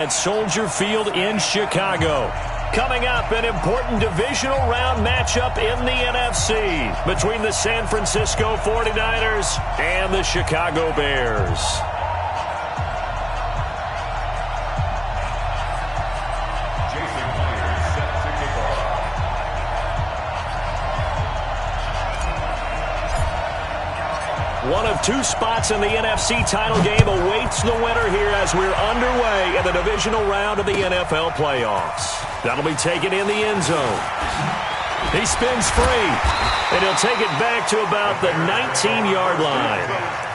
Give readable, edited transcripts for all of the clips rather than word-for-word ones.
At Soldier Field in Chicago. Coming up, an important divisional round matchup in the NFC between the San Francisco 49ers and the Chicago Bears. One of two spots in the NFC title game awaits the winner here as we're underway in the divisional round of the NFL playoffs. That'll be taken in the end zone. He spins free, and he'll take it back to about the 19-yard line.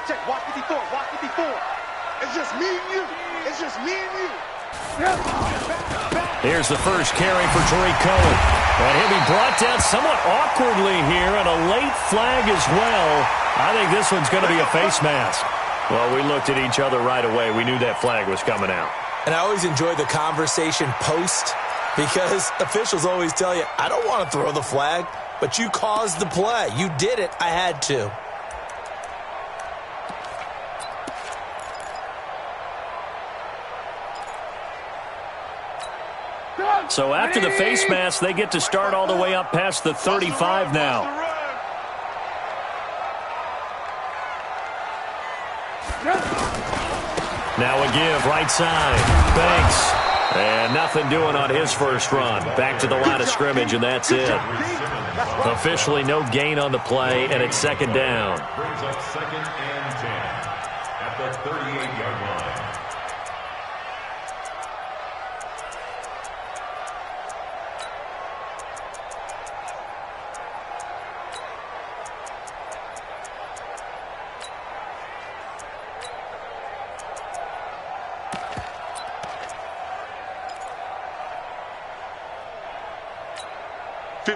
Check, watch 54, watch 54. It's just me and you. It's just me and you. Here's the first carry for Tariq Cohen. And he'll be brought down somewhat awkwardly here, and a late flag as well. I think this one's going to be a face mask. Well, we looked at each other right away. We knew that flag was coming out. And I always enjoy the conversation post, because officials always tell you, I don't want to throw the flag, but you caused the play. You did it. I had to. So after the face mask, they get to start all the way up past the 35 now. Now a give, right side. Banks. And nothing doing on his first run. Back to the line of scrimmage, and that's it. Officially no gain on the play, and it's second down. Brings up 2nd and 10 at the 38-yard line.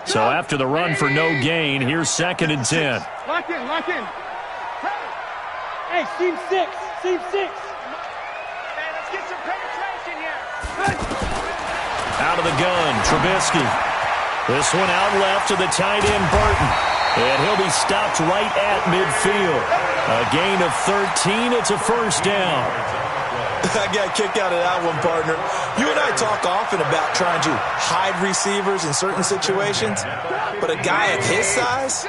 So after the run for no gain, here's 2nd and 10. Lock in, lock in. Hey, seam 6, seam 6. Man, let's get some penetration here. Out of the gun, Trubisky. This one out left to the tight end, Burton. And he'll be stopped right at midfield. A gain of 13, it's a first down. I got kicked out of that one, partner. You and I talk often about trying to hide receivers in certain situations, but a guy of his size,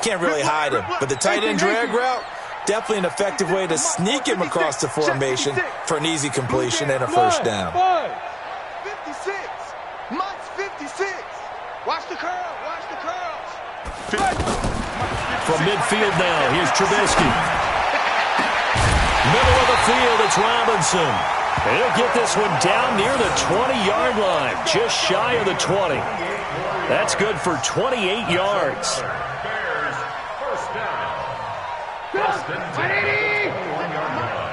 can't really hide him. But the tight end drag route, definitely an effective way to sneak him across the formation for an easy completion and a first down. 56. Much 56. Watch the curl. Watch the curls. From midfield now, here's Trubisky. Middle of the field, it's Robinson. And he'll get this one down near the 20-yard line, just shy of the 20. That's good for 28 yards. Bears, first down. First and 10 at the 21-yard line.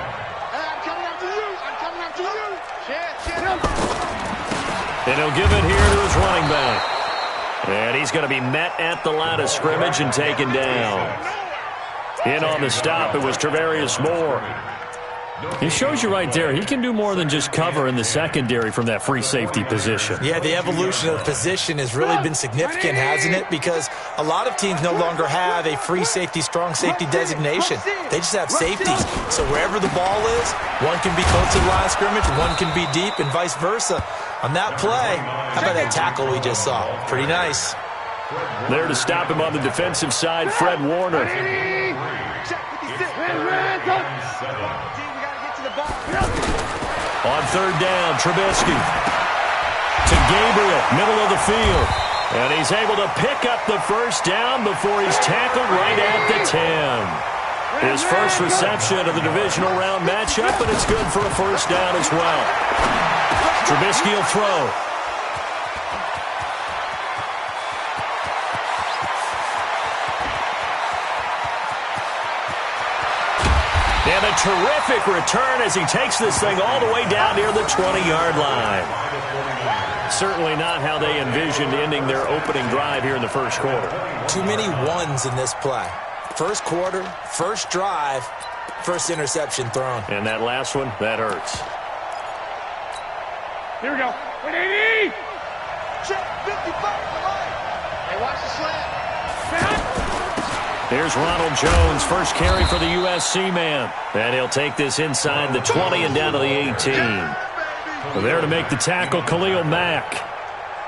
I'm coming after you. I'm coming after you. And he'll give it here to his running back. And he's going to be met at the line of scrimmage and taken down. In on the stop, it was Travarius Moore. He shows you right there, he can do more than just cover in the secondary from that free safety position. Yeah, the evolution of position has really been significant, hasn't it? Because a lot of teams no longer have a free safety, strong safety designation. They just have safeties. So wherever the ball is, one can be close to the line of scrimmage, one can be deep, and vice versa. On that play, how about that tackle we just saw? Pretty nice. There to stop him on the defensive side, Fred Warner. On third down, Trubisky. To Gabriel, middle of the field. And he's able to pick up the first down before he's tackled right at the 10. His first reception of the divisional round matchup, but it's good for a first down as well. Trubisky will throw. And a terrific return as he takes this thing all the way down near the 20-yard line. Certainly not how they envisioned ending their opening drive here in the first quarter. Too many ones in this play. First quarter, first drive, First interception thrown. And that last one, that hurts. Here we go. 180! Check 55 for life. Hey, watch the slant. Here's Ronald Jones, first carry for the USC man. And he'll take this inside the 20 and down to the 18. There to make the tackle, Khalil Mack.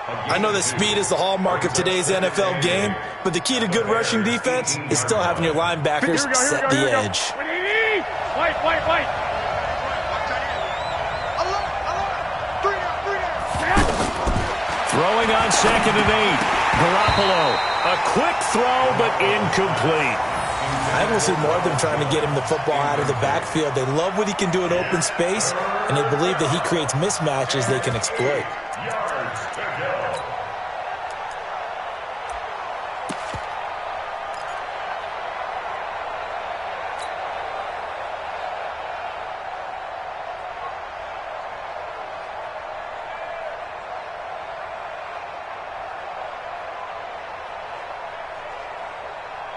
I know that speed is the hallmark of today's NFL game, but the key to good rushing defense is still having your linebackers set the edge. 180! White. Throwing on 2nd and 8. Garoppolo, a quick throw, but incomplete. I will see more of them trying to get him the football out of the backfield. They love what he can do in open space, and they believe that he creates mismatches they can exploit.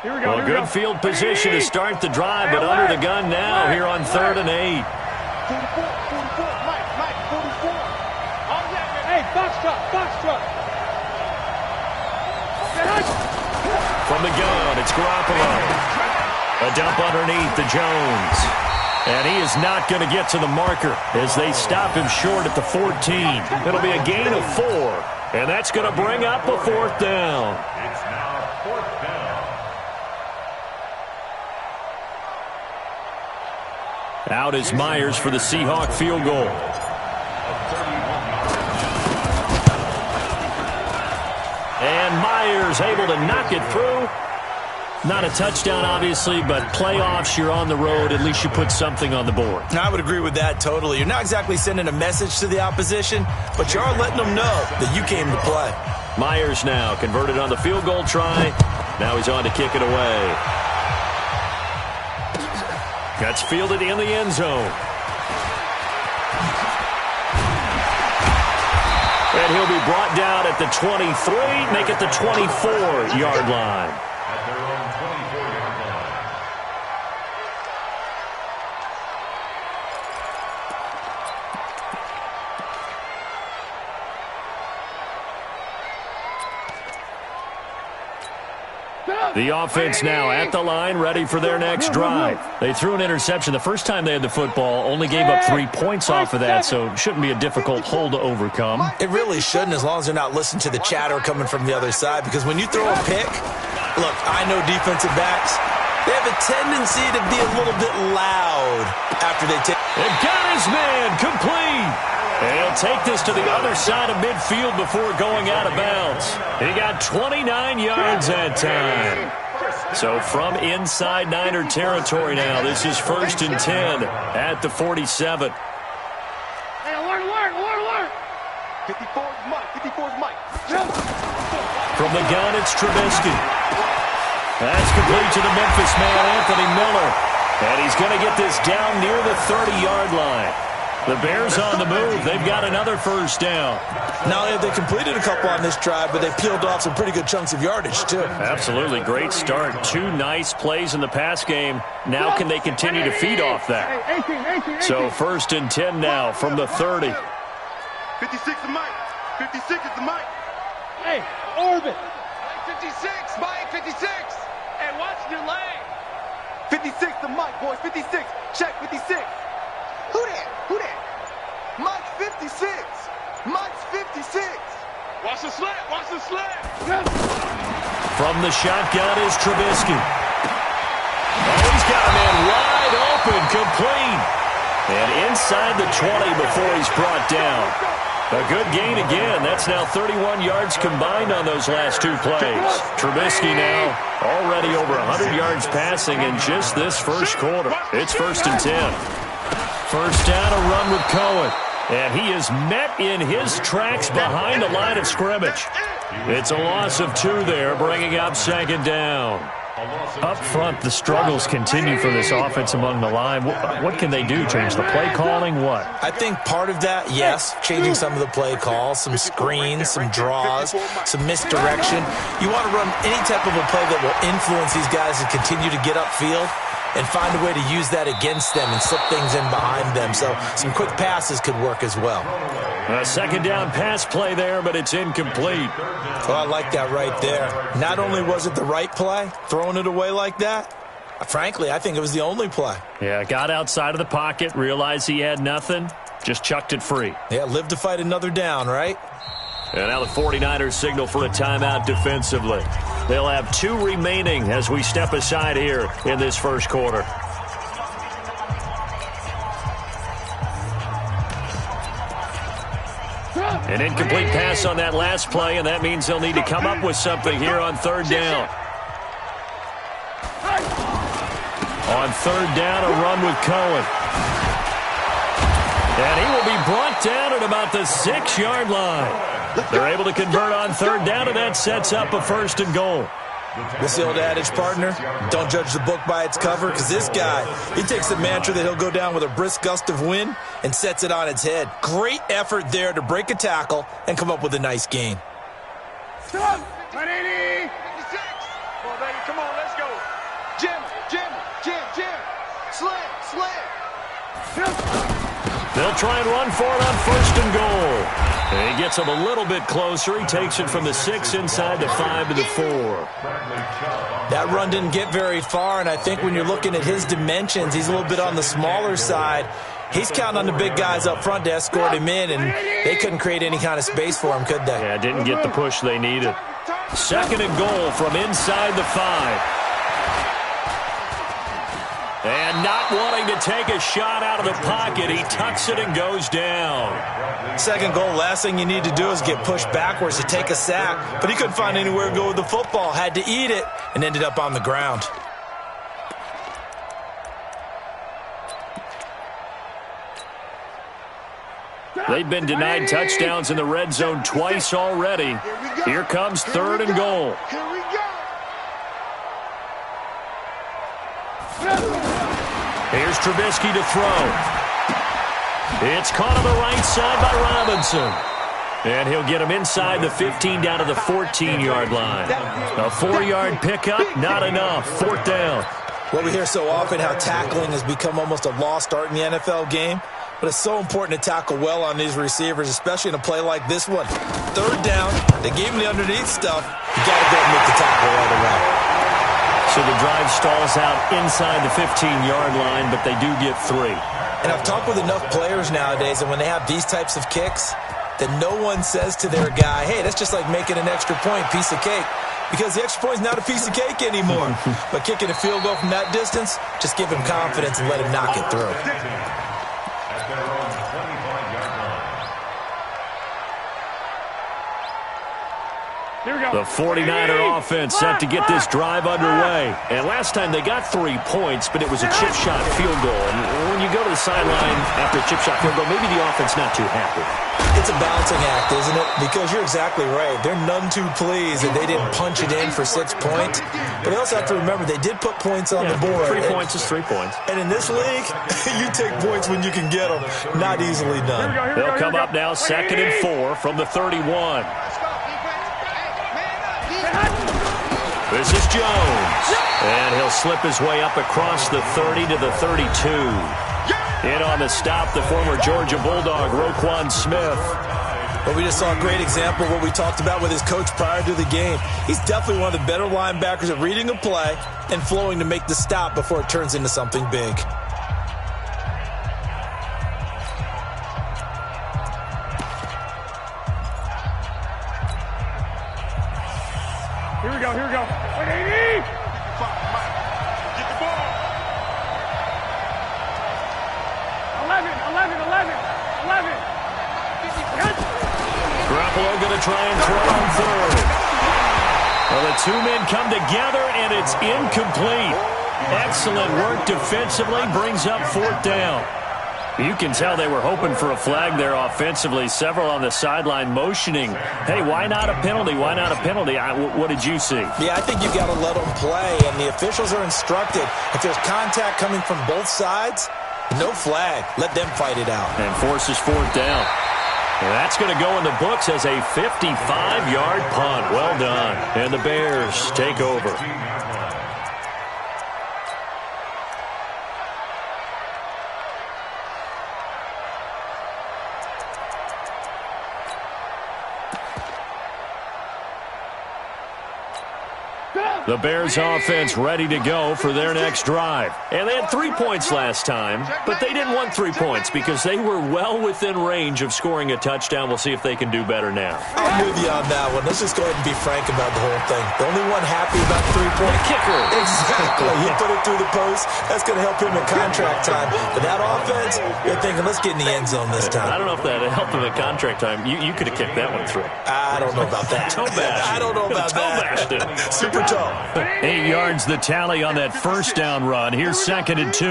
Well, good field position to start the drive, but under the gun now here on 3rd and 8. 44, Mike, 44. Hey, box truck. From the gun, it's Garoppolo. A dump underneath to Jones. And he is not going to get to the marker as they stop him short at the 14. It'll be a gain of 4, and that's going to bring up a 4th down. It's now 4th down. Out is Myers for the Seahawk field goal. And Myers able to knock it through. Not a touchdown, obviously, but playoffs, you're on the road. At least you put something on the board. I would agree with that totally. You're not exactly sending a message to the opposition, but you are letting them know that you came to play. Myers now converted on the field goal try. Now he's on to kick it away. Gets fielded in the end zone. And he'll be brought down at the 23, make it the 24-yard line. At their own 24-yard line. The offense now at the line, ready for their next drive. They threw an interception the first time they had the football, only gave up 3 points off of that, so it shouldn't be a difficult hole to overcome. It really shouldn't, as long as they're not listening to the chatter coming from the other side, because when you throw a pick, look, I know defensive backs, they have a tendency to be a little bit loud after they take. They've got his man complete. And he'll take this to the other side of midfield before going out of bounds. He got 29 yards that time. So from inside Niner territory now, this is 1st and 10 at the 47. Hey, alert. 54's Mike. From the gun, it's Trubisky. That's complete to the Memphis man, Anthony Miller. And he's going to get this down near the 30-yard line. The Bears on the move. They've got another first down. Not only have they completed a couple on this drive, but they peeled off some pretty good chunks of yardage, too. Absolutely. Great start. 2 nice plays in the pass game. Now can they continue to feed off that? So 1st and 10 now from the 30. 56 is Mike. 56 is the Mike. Hey, orbit. 56, Mike, 56. Hey, watch your lane. 56 to Mike, boys. 56. Check 56. Who that? Mike's 56. Mike's 56. Watch the slant. From the shotgun is Trubisky. Oh, he's got a man wide open, complete. And inside the 20 before he's brought down. A good gain again. That's now 31 yards combined on those last 2 plays. Trubisky now already over 100 yards passing in just this first quarter. It's 1st and 10. First down, a run with Cohen. And he is met in his tracks behind the line of scrimmage. It's a loss of 2 there, bringing up 2nd down. Up front, the struggles continue for this offense among the line. What can they do? Change the play calling? What? I think part of that, yes, changing some of the play calls, some screens, some draws, some misdirection. You want to run any type of a play that will influence these guys to continue to get upfield. and find a way to use that against them and slip things in behind them. So some quick passes could work as well. A second down pass play there, but it's incomplete. Oh, I like that right there. Not only was it the right play, throwing it away like that, frankly, I think it was the only play. Yeah, got outside of the pocket, realized he had nothing, just chucked it free. Yeah, live to fight another down, right? And now the 49ers signal for a timeout defensively. They'll have 2 remaining as we step aside here in this first quarter. An incomplete pass on that last play, and that means they'll need to come up with something here on third down. On third down, a run with Cohen. And he will be brought down at about the 6-yard line. They're able to convert on third down, and that sets up a first and goal. What's the old adage, partner? Don't judge the book by its cover, because this guy, he takes the mantra that he'll go down with a brisk gust of wind and sets it on its head. Great effort there to break a tackle and come up with a nice gain. Stop! 180! 56! Come on, baby, come on, let's go. Jim! Slam! They'll try and run for it on first and goal. And he gets him a little bit closer. He takes it from the 6 inside the 5 to the 4. That run didn't get very far, and I think when you're looking at his dimensions, he's a little bit on the smaller side. He's counting on the big guys up front to escort him in, and they couldn't create any kind of space for him, could they? Yeah, didn't get the push they needed. Second and goal from inside the 5. And not wanting to take a shot out of the pocket, he tucks it and goes down. Second goal, last thing you need to do is get pushed backwards to take a sack. But he couldn't find anywhere to go with the football, had to eat it, and ended up on the ground. They've been denied touchdowns in the red zone twice already. Here comes third and goal. Here we go! Here's Trubisky to throw. It's caught on the right side by Robinson. And he'll get him inside the 15 down to the 14-yard line. A 4-yard pickup, not enough. Fourth down. Well, we hear so often how tackling has become almost a lost art in the NFL game. But it's so important to tackle well on these receivers, especially in a play like this one. Third down, they gave him the underneath stuff. You got to go and make the tackle right away. So the drive stalls out inside the 15-yard line, but they do get 3. And I've talked with enough players nowadays, and when they have these types of kicks, that no one says to their guy, hey, that's just like making an extra point, piece of cake. Because the extra point is not a piece of cake anymore. But kicking a field goal from that distance, just give him confidence and let him knock it through. The 49er offense set to get this drive underway. And last time they got 3 points, but it was a chip shot field goal. And when you go to the sideline after a chip shot field goal, maybe the offense not too happy. It's a balancing act, isn't it? Because you're exactly right. They're none too pleased that they didn't punch it in for 6 points. But they also have to remember they did put points on the board. 3 points is 3 points. And in this league, you take points when you can get them. Not easily done. They'll come up now second and 4 from the 31. This is Jones. And he'll slip his way up across the 30 to the 32. In on the stop, the former Georgia Bulldog, Roquan Smith. But we just saw a great example of what we talked about with his coach prior to the game. He's definitely one of the better linebackers at reading a play and flowing to make the stop before it turns into something big. Here we go. 180! Get the ball! 11. Garoppolo going to try and throw on third. Well, the 2 men come together, and it's incomplete. Excellent work defensively, brings up fourth down. You can tell they were hoping for a flag there offensively. Several on the sideline motioning, hey, why not a penalty? Why not a penalty? What did you see? Yeah, I think you've got to let them play, and the officials are instructed. If there's contact coming from both sides, no flag. Let them fight it out. And forces fourth down. And that's going to go in the books as a 55-yard punt. Well done. And the Bears take over. The Bears offense ready to go for their next drive. And they had 3 points last time, but they didn't want 3 points because they were well within range of scoring a touchdown. We'll see if they can do better now. I'm with you on that one. Let's just go ahead and be frank about the whole thing. The only one happy about the 3-point kicker. Exactly. He put it through the post. That's going to help him in contract time. But that offense, you're thinking, let's get in the end zone this time. I don't know if that helped him in contract time. You could have kicked that one through. I don't know about that. Toe bash. I don't know about that. Super toe. 8 yards the tally on that first down run. Here's 2nd and 2.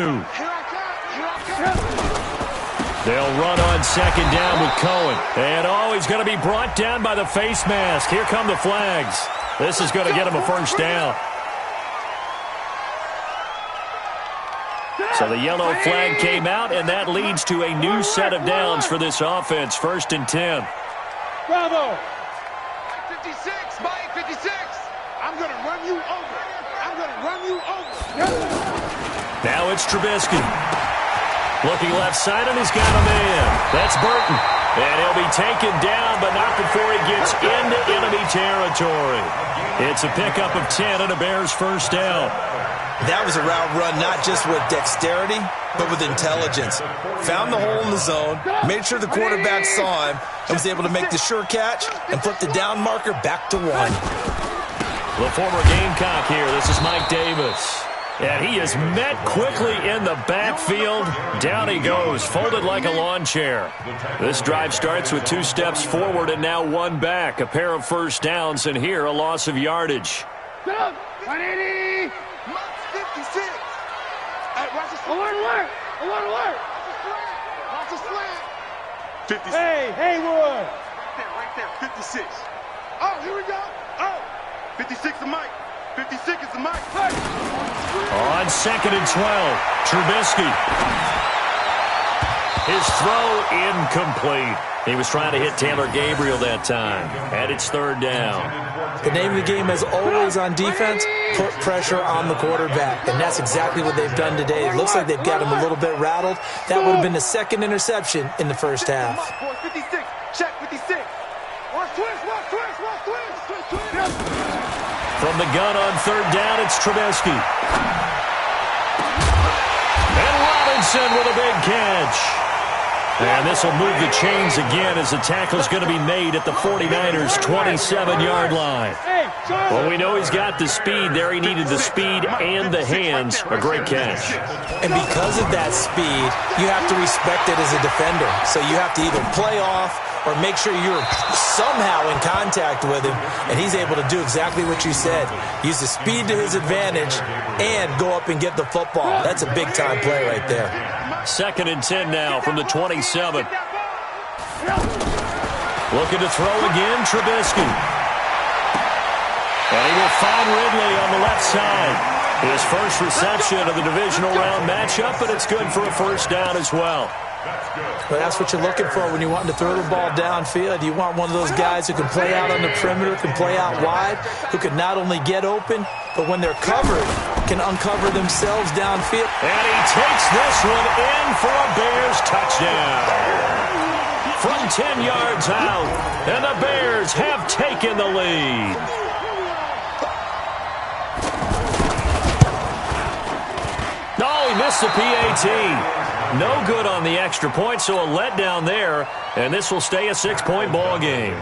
They'll run on 2nd down with Cohen. And he's going to be brought down by the face mask. Here come the flags. This is going to get him a first down. So the yellow flag came out, and that leads to a new set of downs for this offense. 1st and 10. Bravo. 56, Mike 56. I'm going to run you over. I'm going to run you over. Now it's Trubisky. Looking left side, and he's got a man. That's Burton. And he'll be taken down, but not before he gets into enemy territory. It's a pickup of 10 and a Bears first down. That was a route run not just with dexterity, but with intelligence. Found the hole in the zone, made sure the quarterback saw him, and was able to make the sure catch and flip the down marker back to 1. The former Gamecock here. This is Mike Davis. And he is met quickly in the backfield. Down he goes, folded like a lawn chair. This drive starts with 2 steps forward and now 1 back. A pair of first downs, and here a loss of yardage. 180. 56. Hey, watch the Alert, alert. Alert, alert. Watch the slant. 56. Hey, Haywood. Right there, 56. Oh, here we go. Oh, 56 is Mike. 56 is the Mike. Hey. On 2nd and 12, Trubisky. His throw incomplete. He was trying to hit Taylor Gabriel that time. And it's 3rd down. The name of the game is always on defense, put pressure on the quarterback. And that's exactly what they've done today. It looks like they've got him a little bit rattled. That would have been the 2nd interception in the first half. 56. Check 56. Watch twist, watch twist, watch twist. From the gun on 3rd down, it's Trubisky. And Robinson with a big catch. And this will move the chains again as the tackle's going to be made at the 49ers' 27-yard line. Well, we know he's got the speed there. He needed the speed and the hands. A great catch. And because of that speed, you have to respect it as a defender. So you have to either play off or make sure you're somehow in contact with him, and he's able to do exactly what you said. Use the speed to his advantage and go up and get the football. That's a big-time play right there. 2nd and 10 now from the 27. Looking to throw again, Trubisky. And he will find Ridley on the left side. His first reception of the divisional round matchup, but it's good for a first down as well. Well, that's what you're looking for when you're wanting to throw the ball downfield. You want one of those guys who can play out on the perimeter, can play out wide, who can not only get open, but when they're covered, can uncover themselves downfield. And he takes this one in for a Bears touchdown. From 10 yards out, and the Bears have taken the lead. Oh, he missed the PAT. No good on the extra point, so a letdown there, and this will stay a 6-point ball game.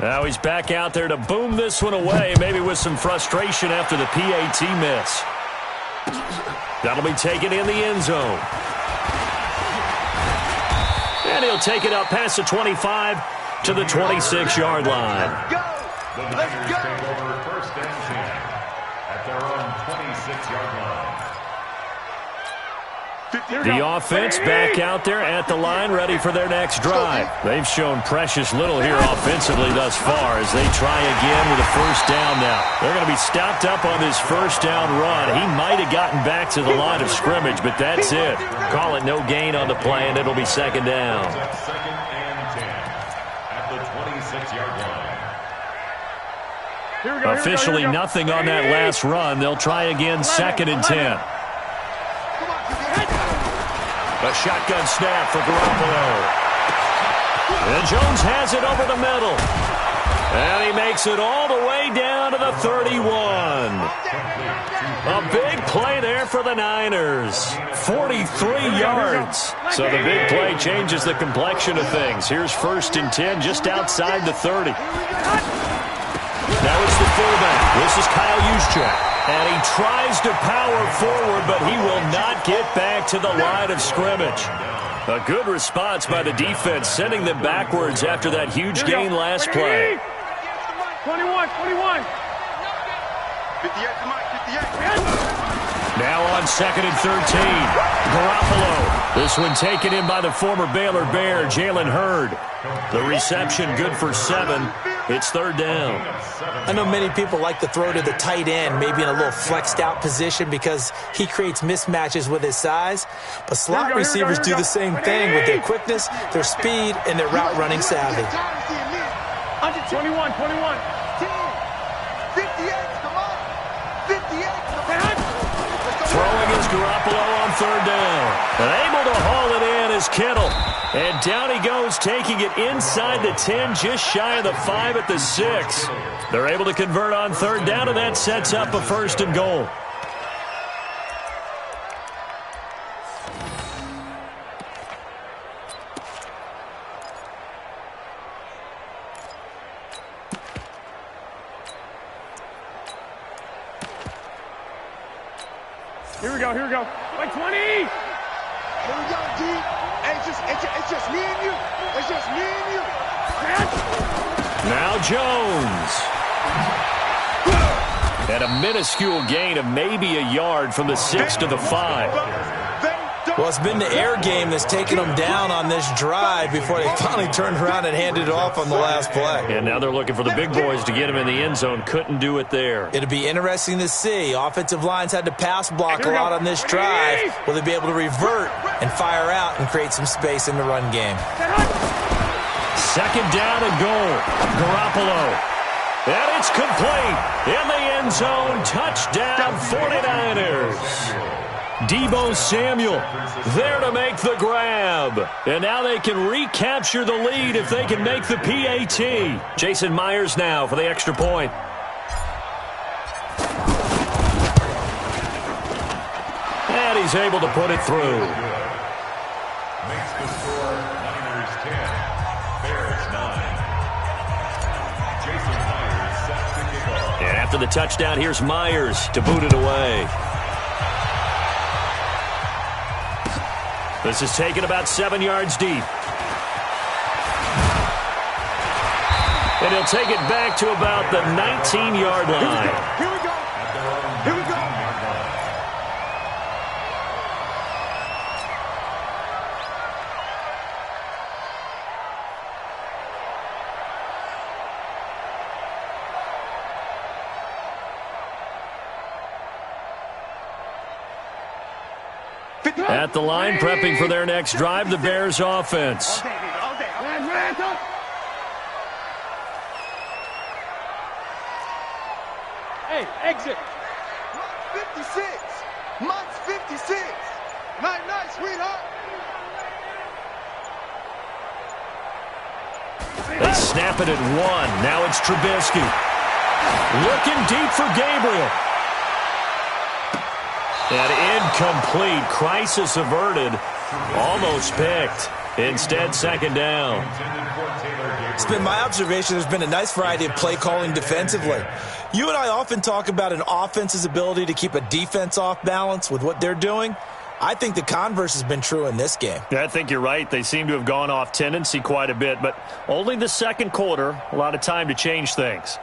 Now he's back out there to boom this one away, maybe with some frustration after the PAT miss. That'll be taken in the end zone. And he'll take it up past the 25 to the 26-yard line. Let's go. First and 10 at their own 26-yard line. The offense back out there at the line, ready for their next drive. They've shown precious little here offensively thus far as they try again with a first down now. They're going to be stopped up on this first down run. He might have gotten back to the line of scrimmage, but that's it. Call it no gain on the play, and it'll be 2nd down. 2nd and 10 at the 26-yard line. Officially nothing on that last run. They'll try again 2nd and 10. A shotgun snap for Garoppolo. And Jones has it over the middle. And he makes it all the way down to the 31. A big play there for the Niners. 43 yards. So the big play changes the complexion of things. Here's 1st and 10 just outside the 30. Now it's the fullback. This is Kyle Juszczyk. And he tries to power forward, but he will not get back to the line of scrimmage. A good response by the defense, sending them backwards after that huge gain last play. 21. 58 to Mike, 58. Now on 2nd and 13. Garoppolo. This one taken in by the former Baylor Bear, Jalen Hurd. The reception good for 7. It's 3rd down. I know many people like to throw to the tight end, maybe in a little flexed out position because he creates mismatches with his size. But slot receivers do the same thing with their quickness, their speed, and their route running savvy. 21. 58, come on. 58, come on. Throwing is Garoppolo on 3rd down. And able to haul it in is Kittle. And down he goes, taking it inside the 10, just shy of the 5 at the 6. They're able to convert on 3rd down, and that sets up a 1st and goal. Here we go. Like 20. Here we go, G. It's just me and you. It's just me and you. Now Jones. And a minuscule gain of maybe a yard from the 6 to the 5. Well, it's been the air game that's taken them down on this drive before they finally turned around and handed it off on the last play. And now they're looking for the big boys to get him in the end zone. Couldn't do it there. It'll be interesting to see. Offensive lines had to pass block a lot on this drive. Will they be able to revert and fire out and create some space in the run game? 2nd down and goal. Garoppolo. And it's complete. In the end zone. Touchdown 49ers. Deebo Samuel there to make the grab. And now they can recapture the lead if they can make the PAT. Jason Myers now for the extra point. And he's able to put it through. Makes the score Niners 10, Bears 9. Jason Myers set to kick off. And after the touchdown, here's Myers to boot it away. This is taken about 7 yards deep. And he'll take it back to about the 19-yard line. Here we go. Here we go. At the line, prepping for their next drive, the Bears offense. Hey, exit. 56. Mike's 56. Night, sweetheart. They snap it at 1. Now it's Trubisky. Looking deep for Gabriel. And incomplete. Crisis averted. Almost picked. Instead, 2nd down. It's been my observation there's been a nice variety of play calling defensively. You and I often talk about an offense's ability to keep a defense off balance with what they're doing. I think the converse has been true in this game. I think you're right. They seem to have gone off tendency quite a bit, but only the 2nd quarter. A lot of time to change things.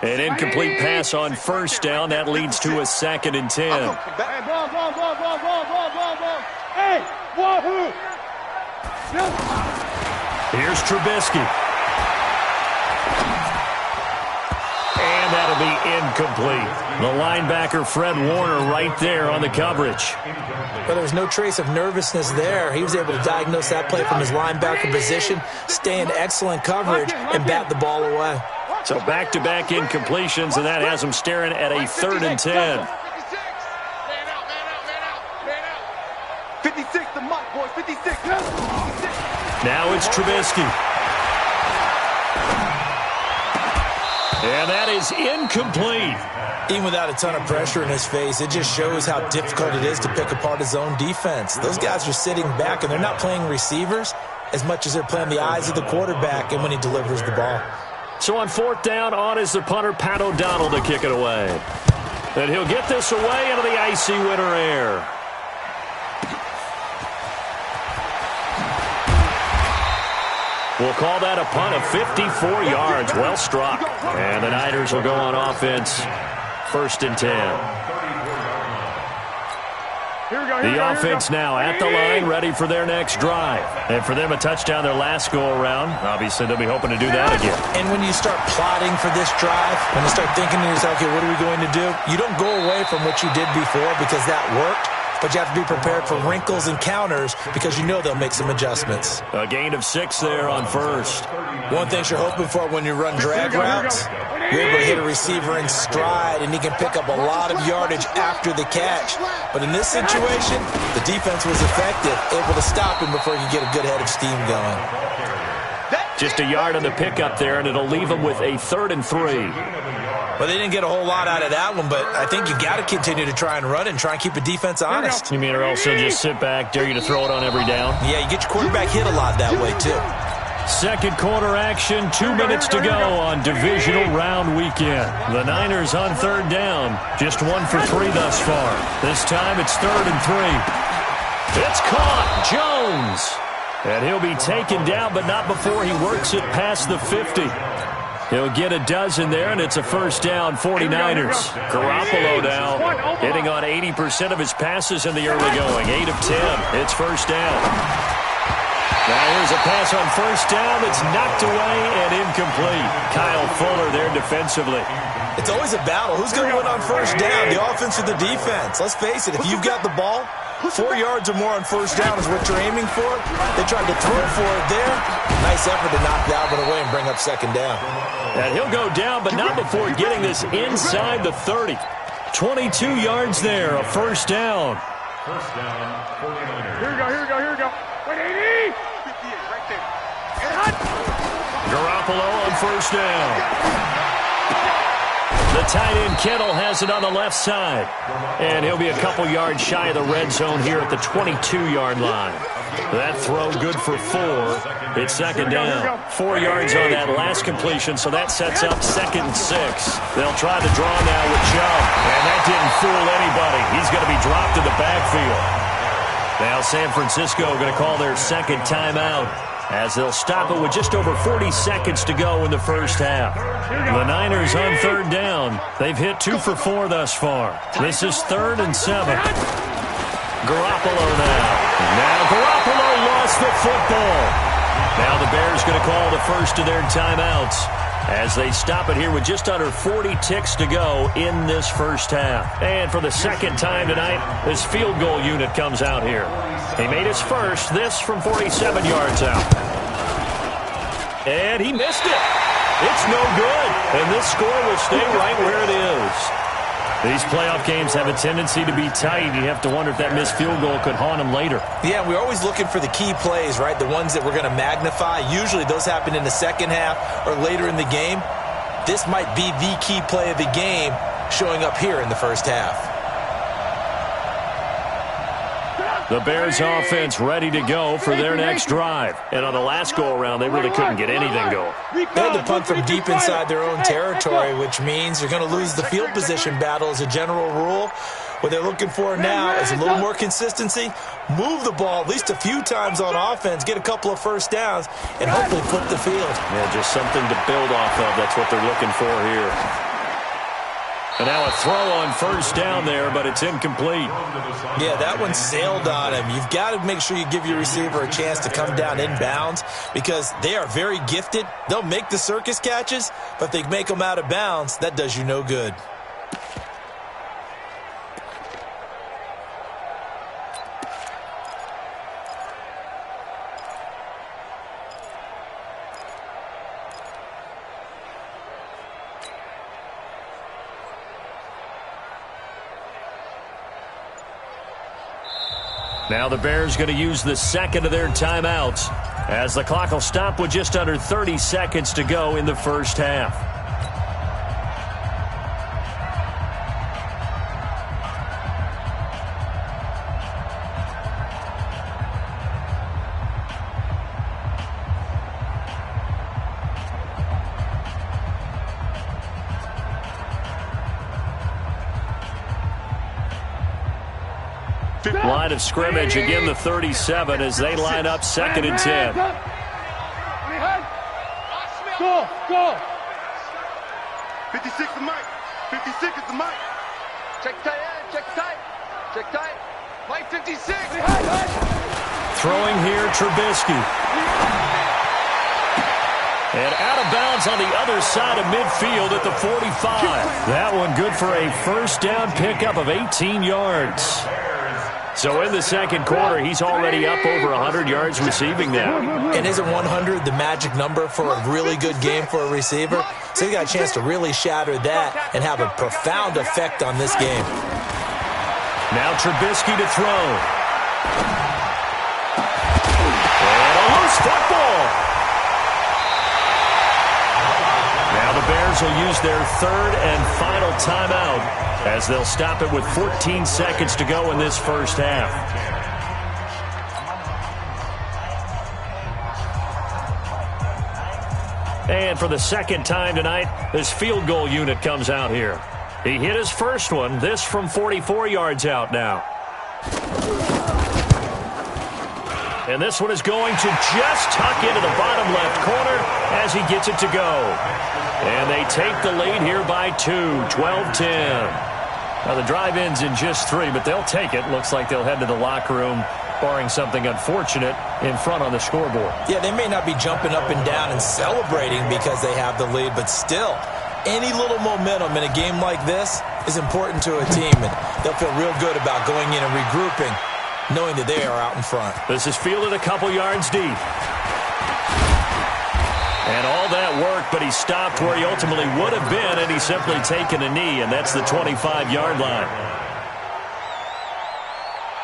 An incomplete pass on 1st down. That leads to a 2nd and 10. Hey, ball. Hey, wahoo! Here's Trubisky. And that'll be incomplete. The linebacker, Fred Warner, right there on the coverage. But there was no trace of nervousness there. He was able to diagnose that play from his linebacker position, stay in excellent coverage, and bat the ball away. So back-to-back incompletions, and that has him staring at a 3rd and 10. Now it's Trubisky. And that is incomplete. Even without a ton of pressure in his face, it just shows how difficult it is to pick apart his own defense. Those guys are sitting back, and they're not playing receivers as much as they're playing the eyes of the quarterback and when he delivers the ball. So on fourth down, on is the punter, Pat O'Donnell, to kick it away. And he'll get this away into the icy winter air. We'll call that a punt of 54 yards. Well struck. And the Niners will go on offense. 1st and 10. The offense now at the line, ready for their next drive. And for them, a touchdown their last go-around. Obviously, they'll be hoping to do that again. And when you start plotting for this drive, when you start thinking to yourself, okay, what are we going to do? You don't go away from what you did before because that worked. But you have to be prepared for wrinkles and counters because you know they'll make some adjustments. A gain of 6 there on first. One thing you're hoping for when you run drag routes, you're able to hit a receiver in stride, and he can pick up a lot of yardage after the catch. But in this situation, the defense was effective, able to stop him before he could get a good head of steam going. Just a yard on the pickup there, and it'll leave him with a 3rd and 3. Well, they didn't get a whole lot out of that one, but I think you got to continue to try and run and try and keep the defense honest. You mean or else he'll just sit back, dare you to throw it on every down? Yeah, you get your quarterback hit a lot that way, too. Second quarter action, 2 minutes to go on divisional round weekend. The Niners on 3rd down, just 1 for 3 thus far. This time it's 3rd and 3. It's caught, Jones. And he'll be taken down, but not before he works it past the 50. He'll get a dozen there, and it's a 1st down, 49ers. Garoppolo now hitting on 80% of his passes in the early going. 8 of 10. It's 1st down. Now here's a pass on 1st down that's knocked away and incomplete. Kyle Fuller there defensively. It's always a battle. Who's going to win on 1st down, the offense or the defense? Let's face it, if you've got the ball, 4 yards or more on 1st down is what you're aiming for. They tried to throw for it there. Nice effort to knock that one away and bring up 2nd down. And he'll go down, but not before getting this inside the 30. 22 yards there, a 1st down. 1st down, 49ers. Here we go. 180! Right there. Garoppolo on 1st down. The tight end, Kittle, has it on the left side. And he'll be a couple yards shy of the red zone here at the 22-yard line. That throw good for 4. It's 2nd down. 4 yards on that last completion, so that sets up 2nd and 6. They'll try to draw now with Chubb. And that didn't fool anybody. He's going to be dropped in the backfield. Now San Francisco going to call their 2nd timeout, as they'll stop it with just over 40 seconds to go in the 1st half. The Niners on 3rd down. They've hit 2 for 4 thus far. This is 3rd and 7. Garoppolo now. Now Garoppolo lost the football. Now the Bears going to call the first of their timeouts as they stop it here with just under 40 ticks to go in this 1st half. And for the 2nd time tonight, this field goal unit comes out here. He made his first, this from 47 yards out. And he missed it. It's no good. And this score will stay right where it is. These playoff games have a tendency to be tight. You have to wonder if that missed field goal could haunt them later. Yeah, we're always looking for the key plays, right? The ones that we're going to magnify. Usually those happen in the 2nd half or later in the game. This might be the key play of the game showing up here in the 1st half. The Bears offense ready to go for their next drive. And on the last go-around, they really couldn't get anything going. They had to punt from deep inside their own territory, which means you're going to lose the field position battle as a general rule. What they're looking for now is a little more consistency, move the ball at least a few times on offense, get a couple of 1st downs, and hopefully flip the field. Yeah, just something to build off of. That's what they're looking for here. And now a throw on 1st down there, but it's incomplete. Yeah, that one sailed on him. You've got to make sure you give your receiver a chance to come down inbounds because they are very gifted. They'll make the circus catches, but if they make them out of bounds, that does you no good. Now the Bears going to use the 2nd of their timeouts as the clock will stop with just under 30 seconds to go in the first half. Line of scrimmage, again the 37 as they line up 2nd and 10. Go. 56 is the mic. 56 is the mic. Check tight end. Check tight. Check tight. Play 56. Throwing here, Trubisky. And out of bounds on the other side of midfield at the 45. That one good for a first down pickup of 18 yards. So in the second quarter, he's already up over 100 yards receiving now. And isn't 100 the magic number for a really good game for a receiver? So he got a chance to really shatter that and have a profound effect on this game. Now Trubisky to throw. And a loose football. Now the Bears will use their 3rd and final timeout as they'll stop it with 14 seconds to go in this first half. And for the second time tonight, this field goal unit comes out here. He hit his first one, this from 44 yards out now. And this one is going to just tuck into the bottom left corner as he gets it to go. And they take the lead here by 2, 12-10. Now, the drive ends in just 3, but they'll take it. Looks like they'll head to the locker room, barring something unfortunate, in front on the scoreboard. Yeah, they may not be jumping up and down and celebrating because they have the lead, but still, any little momentum in a game like this is important to a team, and they'll feel real good about going in and regrouping, knowing that they are out in front. This is fielded a couple yards deep. And all that work, but he stopped where he ultimately would have been, and he's simply taken a knee, and that's the 25-yard line.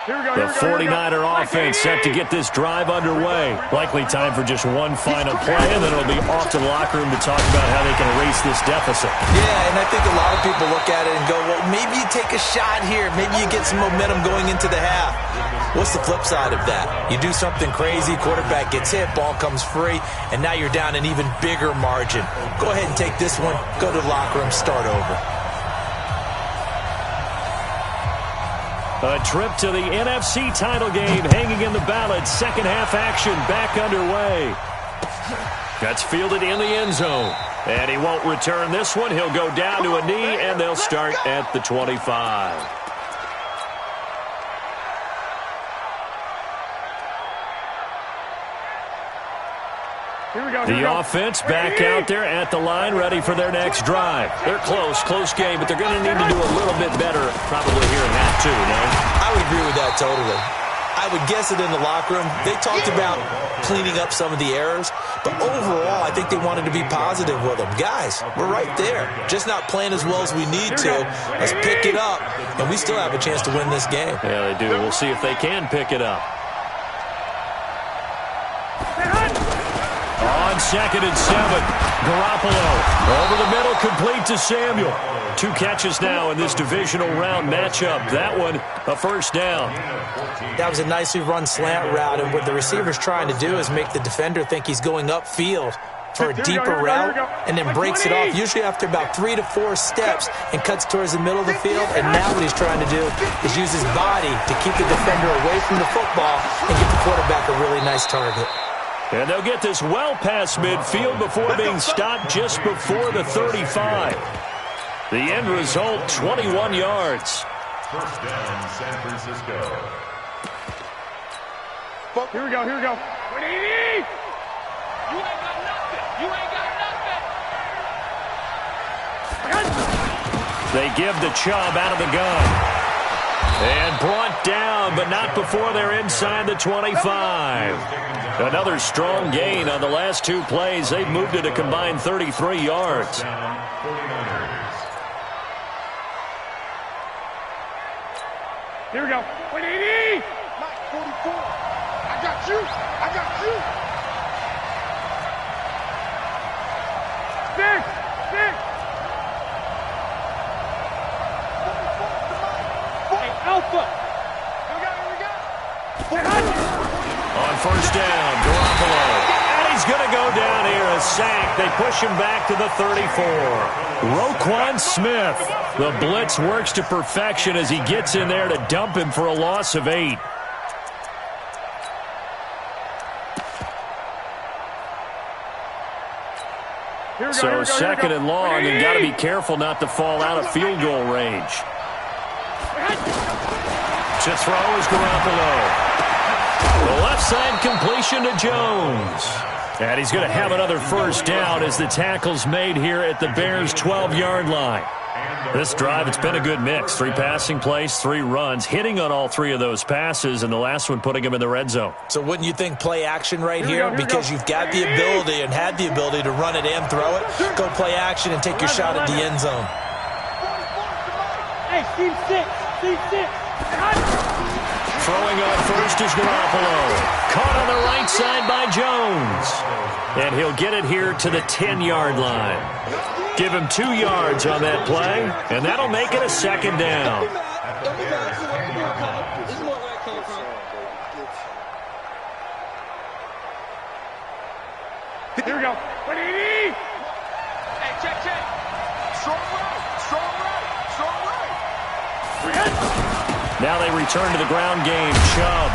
The 49er offense set to get this drive underway. Likely time for just one final play, and then it'll be off to the locker room to talk about how they can erase this deficit. Yeah, and I think a lot of people look at it and go, well, maybe you take a shot here. Maybe you get some momentum going into the half. What's the flip side of that? You do something crazy, quarterback gets hit, ball comes free, and now you're down an even bigger margin. Go ahead and take this one, go to the locker room, start over. A trip to the NFC title game hanging in the balance. Second half action back underway. That's fielded in the end zone. And he won't return this one. He'll go down to a knee, and they'll start at the 25. The offense back out there at the line, ready for their next drive. They're close game, but they're going to need to do a little bit better probably here in half 2, no? I would agree with that totally. I would guess it in the locker room. They talked about cleaning up some of the errors, but overall, I think they wanted to be positive with them. Guys, we're right there. Just not playing as well as we need to. Let's pick it up, and we still have a chance to win this game. Yeah, they do. We'll see if they can pick it up. On 2nd and 7, Garoppolo over the middle, complete to Samuel. 2 catches now in this divisional round matchup. That one, a first down. That was a nicely run slant route, and what the receiver's trying to do is make the defender think he's going upfield for a deeper route, and then breaks it off, usually after about 3 to 4 steps, and cuts towards the middle of the field. And now what he's trying to do is use his body to keep the defender away from the football and get the quarterback a really nice target. And they'll get this well past midfield before being stopped just before the 35. The end result, 21 yards. First down, San Francisco. Here we go. 180! You ain't got nothing. They give the Chubb out of the gun. And brought down, but not before they're inside the 25. Another strong gain on the last 2 plays. They've moved it a combined 33 yards. Here we go. 180! Mike, 44. I got you. first down. Garoppolo. And he's going to go down here. A sack. They push him back to the 34. Roquan Smith. The blitz works to perfection as he gets in there to dump him for a loss of 8. So second and long, and got to be careful not to fall out of field goal range. To throw is Garoppolo. The left side completion to Jones. And he's going to have another first down as the tackle's made here at the Bears' 12-yard line. This drive, it's been a good mix. 3 passing plays, 3 runs, hitting on all 3 of those passes, and the last one putting him in the red zone. So wouldn't you think play action right here? Because you've got the ability and had the ability to run it and throw it. Go play action and take your shot at the end zone. Hey, team 6. Throwing on first is Garoppolo. Caught on the right side by Jones. And he'll get it here to the 10-yard line. Give him 2 yards on that play, and that'll make it a second down. Here we go. Hey, check. Strong right. Now they return to the ground game. Chubb.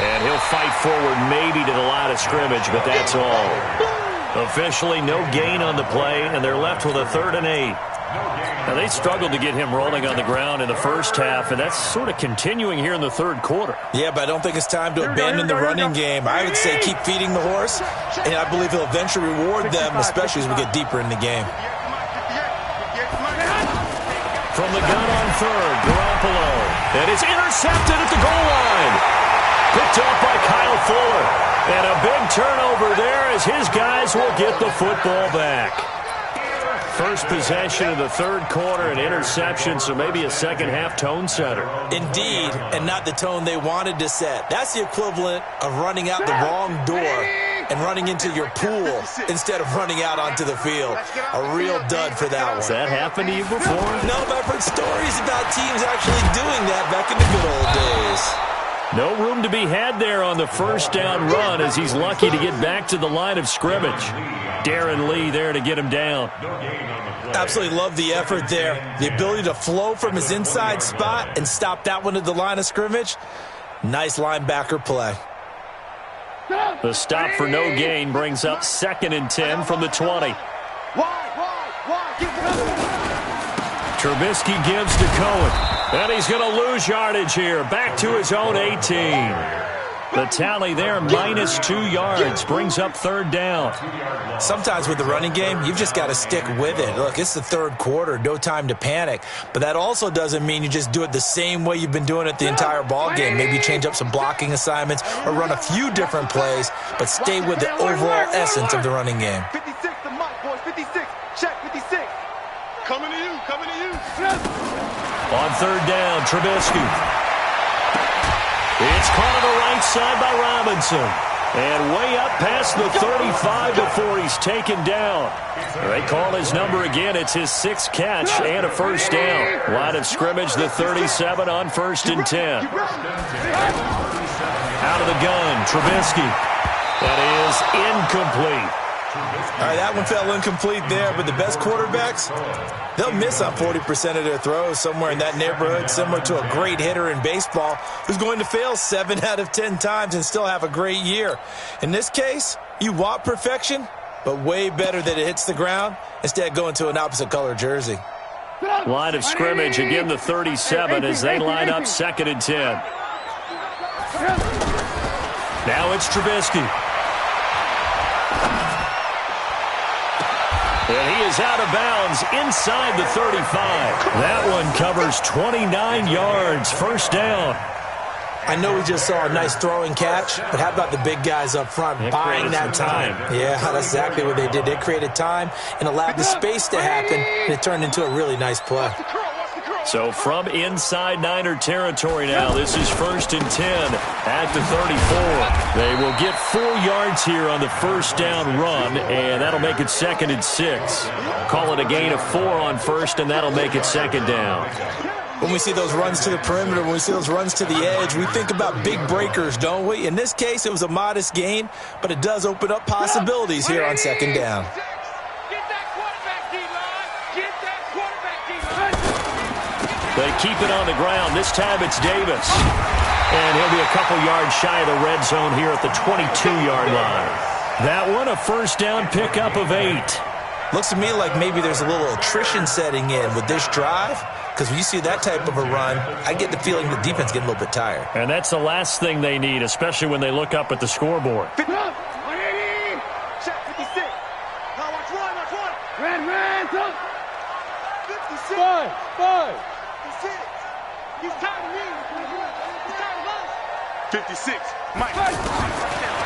And he'll fight forward maybe to the line of scrimmage, but that's all. Officially no gain on the play, and they're left with a 3rd and 8. Now they struggled to get him rolling on the ground in the first half, and that's sort of continuing here in the 3rd quarter. Yeah, but I don't think it's time to abandon the running game. I would say keep feeding the horse, and I believe he'll eventually reward them, especially as we get deeper in the game. From the gun on 3rd, Garoppolo. And it's intercepted at the goal line. Picked off by Kyle Fuller. And a big turnover there as his guys will get the football back. First possession of the 3rd quarter, an interception, so maybe a second-half tone setter. Indeed, and not the tone they wanted to set. That's the equivalent of running out the wrong door and running into your pool instead of running out onto the field. A real dud for that one. Has that happened to you before? No, I've heard stories about teams actually doing that back in the good old days. No room to be had there on the first down run as he's lucky to get back to the line of scrimmage. Darren Lee there to get him down. Absolutely love the effort there. The ability to flow from his inside spot and stop that one at the line of scrimmage. Nice linebacker play. The stop for no gain brings up 2nd and 10 from the 20. Trubisky gives to Cohen. And he's going to lose yardage here. Back to his own 18. The tally there, -2 yards, brings up 3rd down. Sometimes with the running game, you've just got to stick with it. Look, it's the 3rd quarter, no time to panic. But that also doesn't mean you just do it the same way you've been doing it the entire ball game. Maybe change up some blocking assignments or run a few different plays, but stay with the overall essence of the running game. 56 the mic, boys. 56. Check 56. Coming to you. On 3rd down, Trubisky. It's caught on the right side by Robinson. And way up past the 35 before he's taken down. They call his number again. It's his 6th catch and a first down. Line of scrimmage, the 37 on 1st and 10. Out of the gun, Trubisky. That is incomplete. All right, that one fell incomplete there, but the best quarterbacks, they'll miss on 40% of their throws, somewhere in that neighborhood, similar to a great hitter in baseball who's going to fail 7 out of 10 times and still have a great year. In this case, you want perfection, but way better that it hits the ground instead of going to an opposite color jersey. Line of scrimmage, again the 37 as they line up 2nd and 10. Now it's Trubisky. And he is out of bounds inside the 35. That one covers 29 yards. First down. I know we just saw a nice throwing catch, but how about the big guys up front buying that time? Yeah, that's exactly what they did. They created time and allowed the space to happen, and it turned into a really nice play. So from inside Niner territory now, this is 1st and 10 at the 34. They will get 4 yards here on the first down run, and that'll make it 2nd and 6. Call it a gain of 4 on 1st, and that'll make it 2nd down. When we see those runs to the perimeter, when we see those runs to the edge, we think about big breakers, don't we? In this case, it was a modest gain, but it does open up possibilities here on second down. They keep it on the ground. This time it's Davis. And he'll be a couple yards shy of the red zone here at the 22-yard line. That one, a first down pickup of 8. Looks to me like maybe there's a little attrition setting in with this drive, because when you see that type of a run, I get the feeling the defense getting a little bit tired. And that's the last thing they need, especially when they look up at the scoreboard. Check 56. Now watch one. Red, 56. 5. 56. He's tired of me. He's tired of us. 56. Mike.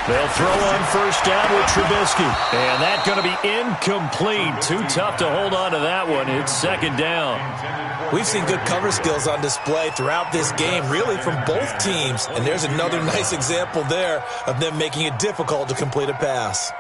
They'll throw on first down with Trubisky. And that's going to be incomplete. Too tough to hold on to that one. It's second down. We've seen good cover skills on display throughout this game, really from both teams. And there's another nice example there of them making it difficult to complete a pass.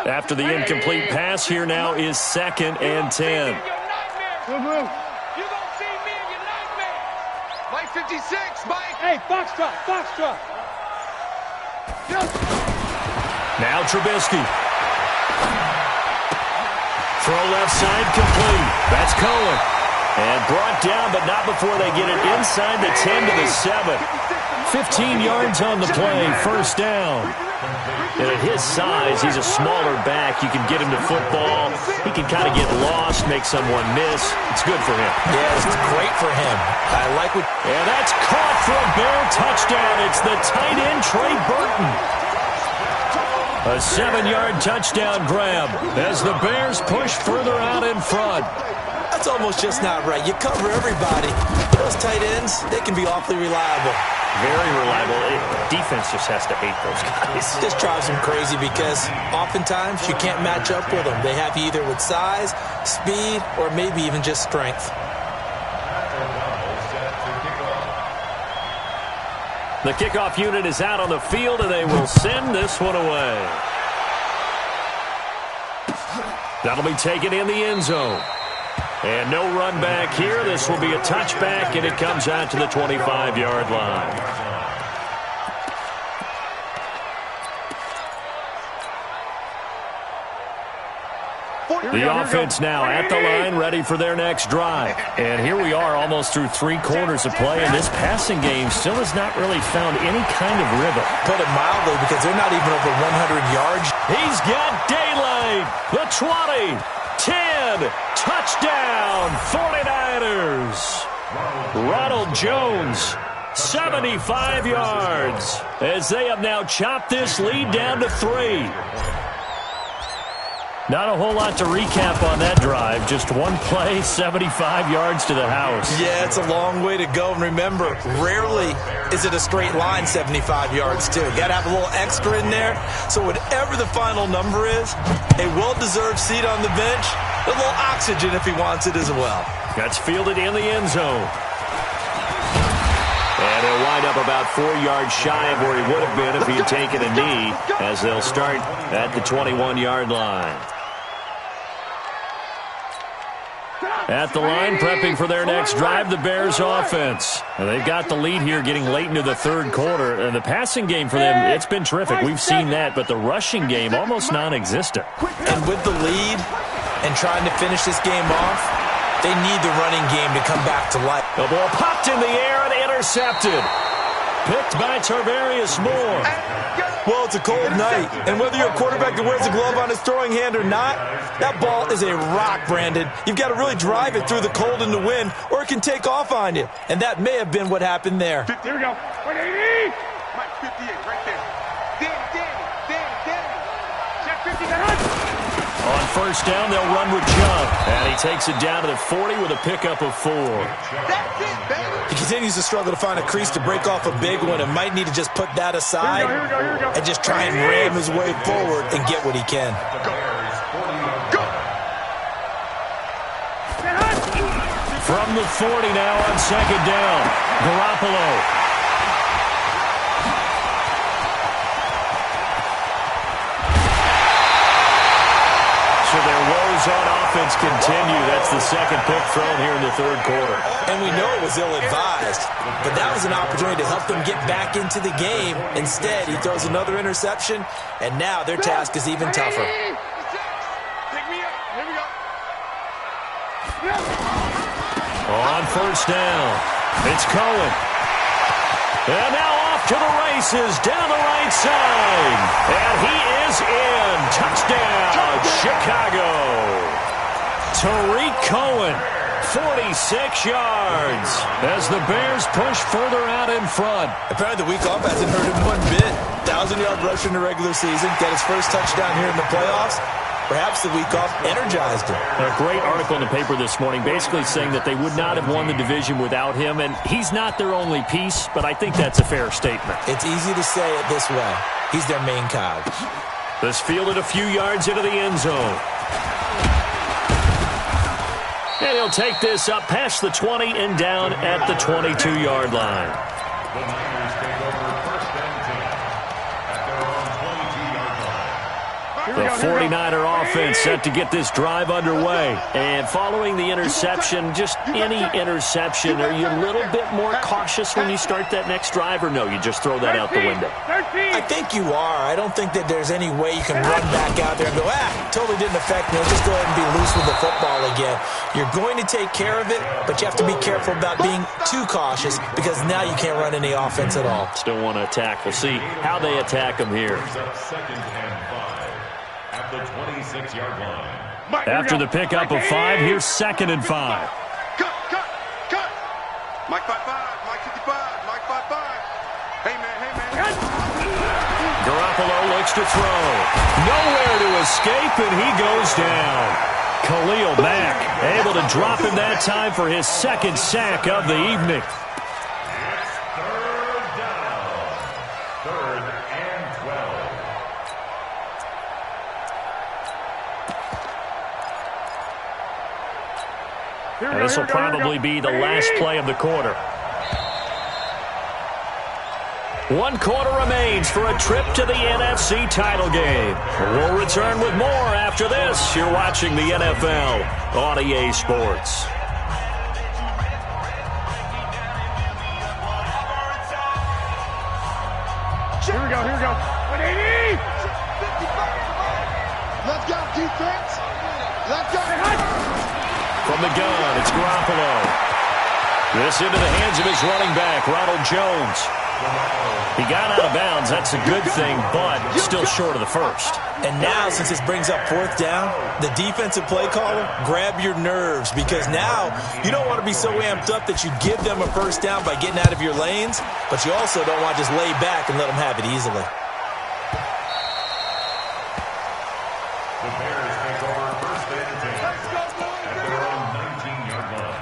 After the incomplete pass, here now is 2nd and 10. You gonna see me in your nightmare. Mike 56, Mike. Hey, Foxtrot. Now Trubisky. Throw left side complete. That's Cohen. And brought down, but not before they get it inside the 10 to the 7. 15 yards on the play, first down. And at his size, he's a smaller back. You can get him to football. He can kind of get lost, make someone miss. It's good for him. Yeah, it's great for him. I like what... And that's caught for a Bear touchdown. It's the tight end, Trey Burton. A 7-yard touchdown grab as the Bears push further out in front. That's almost just not right. You cover everybody. Those tight ends, they can be awfully reliable. Very reliable. Defense just has to hate those guys. This drives them crazy because oftentimes you can't match up with them. They have you either with size, speed, or maybe even just strength. The kickoff unit is out on the field, and they will send this one away. That'll be taken in the end zone. And no run back here. This will be a touchback, and it comes out to the 25-yard line. The offense now at the line, ready for their next drive. And here we are almost through 3 quarters of play, and this passing game still has not really found any kind of rhythm. Put it mildly, because they're not even over 100 yards. He's got daylight. The 20, 10, touchdown, 49ers. Ronald Jones, 75 yards, as they have now chopped this lead down to 3. Not a whole lot to recap on that drive. Just one play, 75 yards to the house. Yeah, it's a long way to go. And remember, rarely is it a straight line 75 yards, too. You got to have a little extra in there. So whatever the final number is, a well-deserved seat on the bench, a little oxygen if he wants it as well. That's fielded in the end zone. And he'll wind up about 4 yards shy of where he would have been if he had taken a knee, as they'll start at the 21-yard line. At the line, prepping for their next drive, the Bears offense. And they've got the lead here getting late into the third quarter. And the passing game for them, it's been terrific. We've seen that, but the rushing game almost non-existent. And with the lead and trying to finish this game off, they need the running game to come back to life. The ball popped in the air and intercepted. Picked by Tarvarius Moore. Well, it's a cold night, and whether you're a quarterback that wears a glove on his throwing hand or not, that ball is a rock, Brandon. You've got to really drive it through the cold and the wind, or it can take off on you. And that may have been what happened there. Here we go. 180. Mike 58, right there. Danny. Check 50. On first down, they'll run with Jump. And he takes it down to the 40 with a pickup of 4. That's it, baby. He continues to struggle to find a crease to break off a big one and might need to just put that aside Here we go. and just try and ram his way forward and get what he can. Go. From the 40 now on second down. Garoppolo. So their woes on offense continue. That's the second pick thrown here in the third quarter. And we know it was ill-advised, but that was an opportunity to help them get back into the game. Instead, he throws another interception, and now their task is even tougher. Pick me up. Here we go. On first down, it's Cohen. And now off to the races down the right side. And he is in. Touchdown, Chicago. Tariq Cohen, 46 yards as the Bears push further out in front. Apparently the week off hasn't hurt him one bit. 1,000-yard rush in the regular season. Got his first touchdown here in the playoffs. Perhaps the week off energized him. A great article in the paper this morning basically saying that they would not have won the division without him, and he's not their only piece, but I think that's a fair statement. It's easy to say it this way. He's their main cog. This fielded a few yards into the end zone. And he'll take this up past the 20 and down at the 22-yard line. The Niners take over first and 10 at their own 22-yard line. The 49er offense set to get this drive underway. And following the interception, just any interception, are you a little bit more cautious when you start that next drive, or no, you just throw that out the window? I think you are. I don't think that there's any way you can run back out there and go, totally didn't affect me. Let's just go ahead and be loose with the football again. You're going to take care of it, but you have to be careful about being too cautious because now you can't run any offense at all. Still want to attack. We'll see how they attack them here. Second and 5 at the 26-yard line. After the pickup of 5, here's second and 5. Cut. Mike 5-5, Mike 55, Mike 5-5. Hey, man. Garoppolo looks to throw. Nowhere to escape, and he goes down. Khalil Mack able to drop him that time for his second sack of the evening. It's third down. Third and 12. And this will probably be the last play of the quarter. 1 quarter remains for a trip to the NFC title game. We'll return with more after this. You're watching the NFL on EA Sports. Here we go. 180! Let's go, defense. Let's go. From the gun, it's Garoppolo. This into the hands of his running back, Ronald Jones. He got out of bounds. That's a good thing, but still short of the first. And now, since this brings up fourth down, the defensive play caller, grab your nerves because now you don't want to be so amped up that you give them a first down by getting out of your lanes, but you also don't want to just lay back and let them have it easily. The Bears take over first and 10 at their own 19-yard line.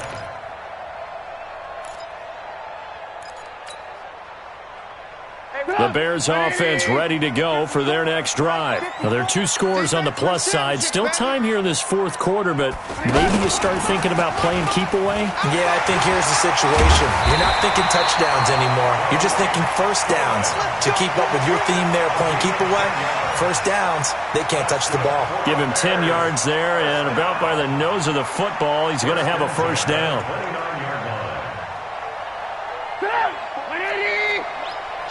The Bears offense ready to go for their next drive. Now, there are 2 scores on the plus side. Still time here in this fourth quarter, but maybe you start thinking about playing keep away? Yeah, I think here's the situation. You're not thinking touchdowns anymore. You're just thinking first downs. To keep up with your theme there, playing keep away, first downs, they can't touch the ball. Give him 10 yards there, and about by the nose of the football, he's going to have a first down. 29-yard line. 180!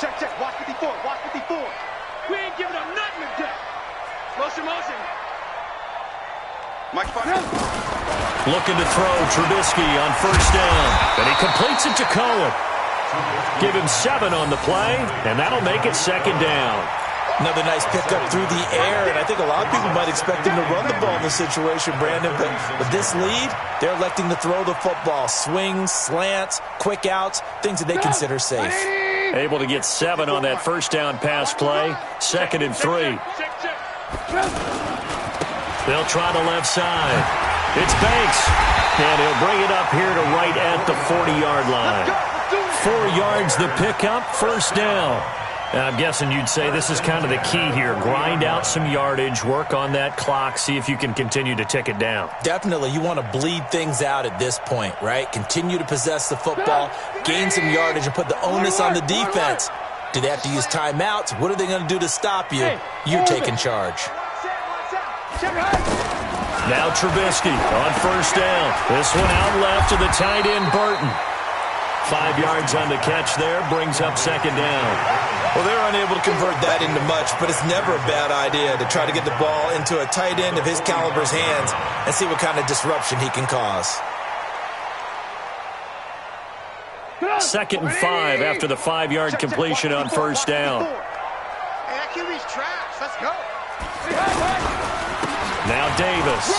Check. Watch 54. We ain't giving up nothing today. Motion. Mike 5. Looking to throw Trubisky on first down, and he completes it to Cohen. Give him 7 on the play, and that'll make it second down. Another nice pickup through the air, and I think a lot of people might expect him to run the ball in this situation, Brandon, but with this lead, they're electing to throw the football. Swings, slants, quick outs, things that they consider safe. Able to get 7 on that first down pass play. Second and 3. They'll try the left side. It's Banks, and he'll bring it up here to right at the 40-yard line. 4 yards the pickup, first down. And I'm guessing you'd say this is kind of the key here. Grind out some yardage, work on that clock, see if you can continue to tick it down. Definitely. You want to bleed things out at this point, right? Continue to possess the football, gain some yardage, and put the onus on the defense. Do they have to use timeouts? What are they going to do to stop you? You're taking charge. Now Trubisky on first down. This one out left to the tight end, Burton. 5 yards on the catch there, brings up second down. Well, they're unable to convert that into much, but it's never a bad idea to try to get the ball into a tight end of his caliber's hands and see what kind of disruption he can cause. 2nd and 5 after the 5-yard completion on first down. Hey, that QB's trash. Let's go. Now Davis.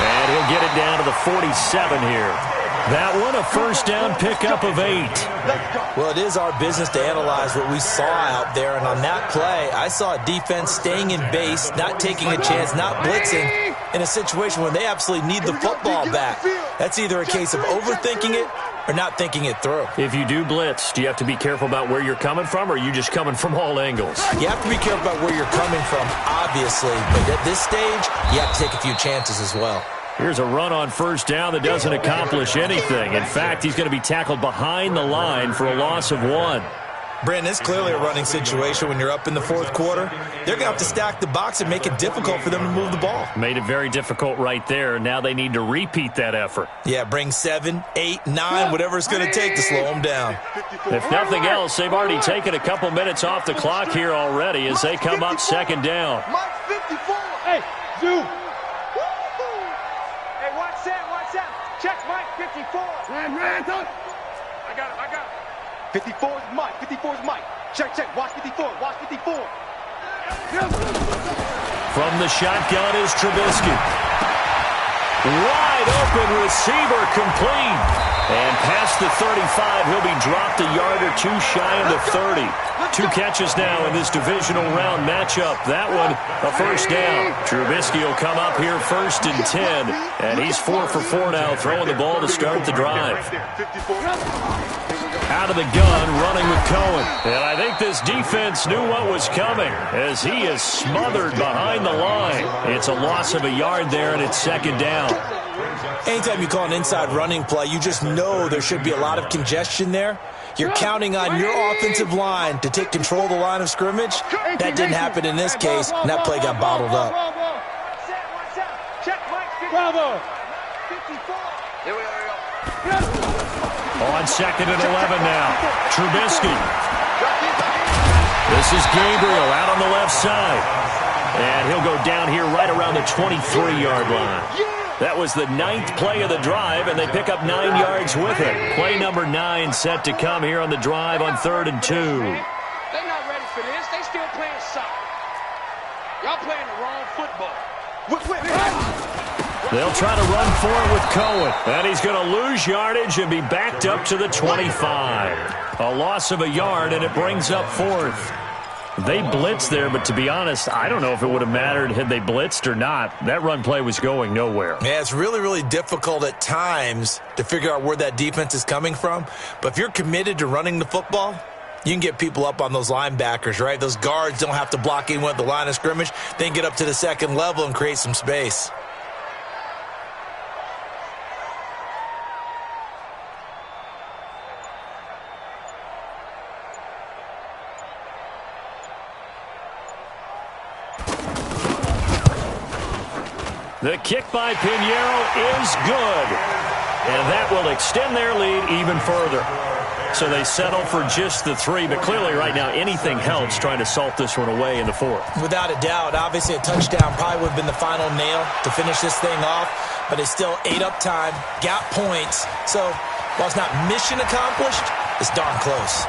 And he'll get it down to the 47 here. That one, a first down pickup of 8. Well, it is our business to analyze what we saw out there, and on that play, I saw a defense staying in base, not taking a chance, not blitzing, in a situation where they absolutely need the football back. That's either a case of overthinking it or not thinking it through. If you do blitz, do you have to be careful about where you're coming from, or are you just coming from all angles? You have to be careful about where you're coming from, obviously, but at this stage, you have to take a few chances as well. Here's a run on first down that doesn't accomplish anything. In fact, he's going to be tackled behind the line for a loss of 1. Brandon, it's clearly a running situation when you're up in the 4th quarter. They're going to have to stack the box and make it difficult for them to move the ball. Made it very difficult right there. Now they need to repeat that effort. Yeah, bring 7, 8, 9, whatever it's going to take to slow them down. If nothing else, they've already taken a couple minutes off the clock here already as they come up second down. Mike 54. Hey, Zoo. Hey, watch that. Check Mike 54. Ran, touch. I got it. 54 is Mike. 54 is Mike. Check. Watch 54. From the shotgun is Trubisky. Wide open receiver complete. And past the 35, he'll be dropped a yard or two shy of the 30. 2 catches now in this divisional round matchup. That one, a first down. Trubisky will come up here 1st and 10. And he's 4 for 4 now, throwing the ball to start the drive. Out of the gun, running with Cohen. And I think this defense knew what was coming as he is smothered behind the line. It's a loss of a yard there, and it's second down. Anytime you call an inside running play, you just know there should be a lot of congestion there. You're counting on your offensive line to take control of the line of scrimmage. That didn't happen in this case, and that play got bottled up. Bravo. 54. Here we are. On 2nd and 11 now. Trubisky. This is Gabriel out on the left side. And he'll go down here right around the 23-yard line. That was the 9th play of the drive, and they pick up 9 yards with it. Play number 9 set to come here on the drive on 3rd and 2. They're not ready for this. They still playing soccer. Y'all playing the wrong football. They'll try to run for it with Cohen. And he's going to lose yardage and be backed up to the 25. A loss of a yard, and it brings up 4th. They blitzed there, but to be honest, I don't know if it would have mattered had they blitzed or not. That run play was going nowhere. Yeah, it's really, really difficult at times to figure out where that defense is coming from. But if you're committed to running the football, you can get people up on those linebackers, right? Those guards don't have to block anyone at the line of scrimmage. They can get up to the 2nd level and create some space. The kick by Pinheiro is good. And that will extend their lead even further. So they settle for just the 3, but clearly right now anything helps trying to salt this one away in the 4th. Without a doubt, obviously a touchdown probably would have been the final nail to finish this thing off, but it's still ate up time, got points. So while it's not mission accomplished, it's darn close.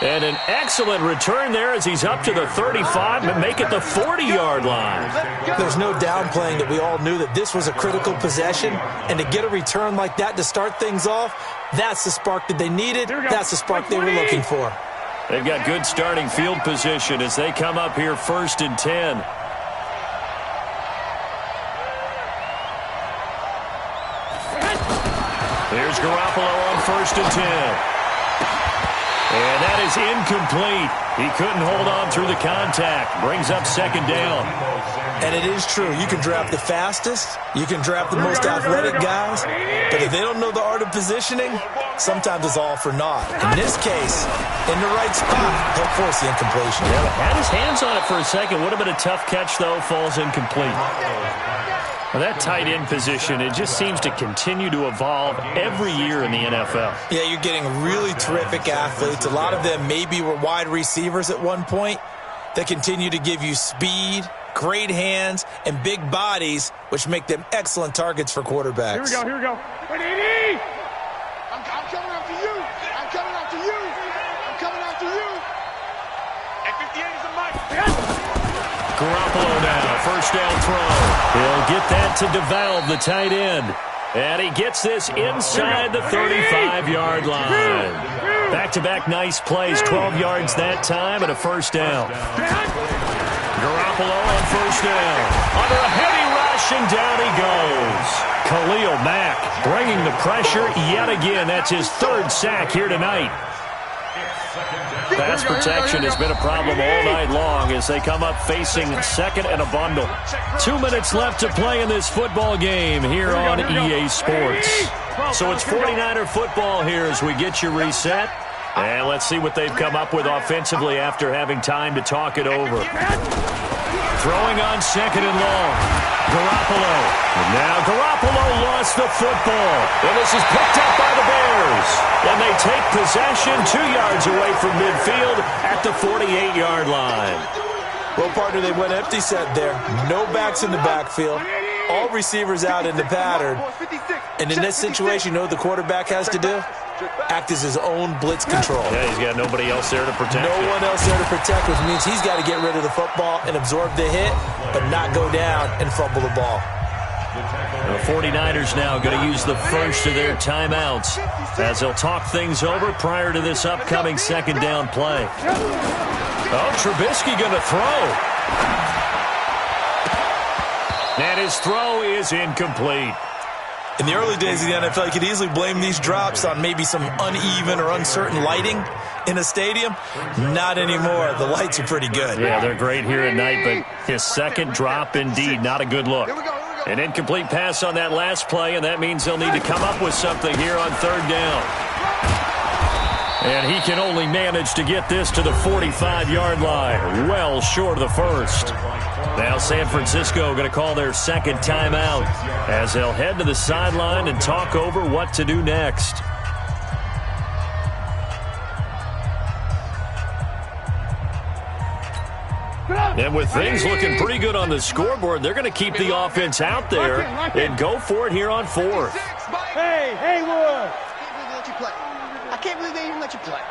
And an excellent return there as he's up to the 35 and make it the 40-yard line. There's no downplaying that we all knew that this was a critical possession, and to get a return like that to start things off, that's the spark that they needed. That's the spark they were looking for. They've got good starting field position as they come up here 1st and 10. Here's Garoppolo on 1st and 10. And that is incomplete. He couldn't hold on through the contact. Brings up second down. And it is true. You can draft the fastest. You can draft the most athletic guys. But if they don't know the art of positioning, sometimes it's all for naught. In this case, in the right spot, he'll force the incompletion. Yeah, had his hands on it for a second. Would have been a tough catch, though. Falls incomplete. Well, that tight end position, it just seems to continue to evolve every year in the NFL. Yeah, you're getting really terrific athletes. A lot of them maybe were wide receivers at one point. They continue to give you speed, great hands, and big bodies, which make them excellent targets for quarterbacks. Here we go. I'm coming after you. I'm coming after you. I'm coming after you. And 58 is a mic. Garoppolo now, first down throw. He'll get that to DeValve, the tight end. And he gets this inside the 35-yard line. Back-to-back nice plays, 12 yards that time and a first down. Garoppolo on first down. Under a heavy rush, and down he goes. Khalil Mack bringing the pressure yet again. That's his third sack here tonight. Pass protection has been a problem all night long as they come up facing second and a bundle. 2 minutes left to play in this football game here on EA Sports. So it's 49er football here as we get you reset. And let's see what they've come up with offensively after having time to talk it over. Throwing on second and long. Garoppolo. And now Garoppolo lost the football. And this is picked up by the Bears. And they take possession 2 yards away from midfield at the 48-yard line. Well, partner, they went empty set there. No backs in the backfield. All receivers out in the pattern. And in this situation, you know what the quarterback has to do? Act as his own blitz control. Yeah, he's got nobody else there to protect No him. one else there to protect, which means he's got to get rid of the football and absorb the hit, but not go down and fumble the ball. The 49ers now going to use the first of their timeouts as they'll talk things over prior to this upcoming second down play. Oh, Trubisky going to throw. And his throw is incomplete. In the early days of the NFL, you could easily blame these drops on maybe some uneven or uncertain lighting in a stadium. Not anymore. The lights are pretty good. Yeah, they're great here at night, but his second drop, indeed, not a good look. An incomplete pass on that last play, and that means they'll need to come up with something here on third down. And he can only manage to get this to the 45-yard line, well short of the first. Now San Francisco going to call their second timeout as they'll head to the sideline and talk over what to do next. And with things looking pretty good on the scoreboard, they're going to keep the offense out there and go for it here on fourth. Hey, Haywood! I can't believe they even let you play.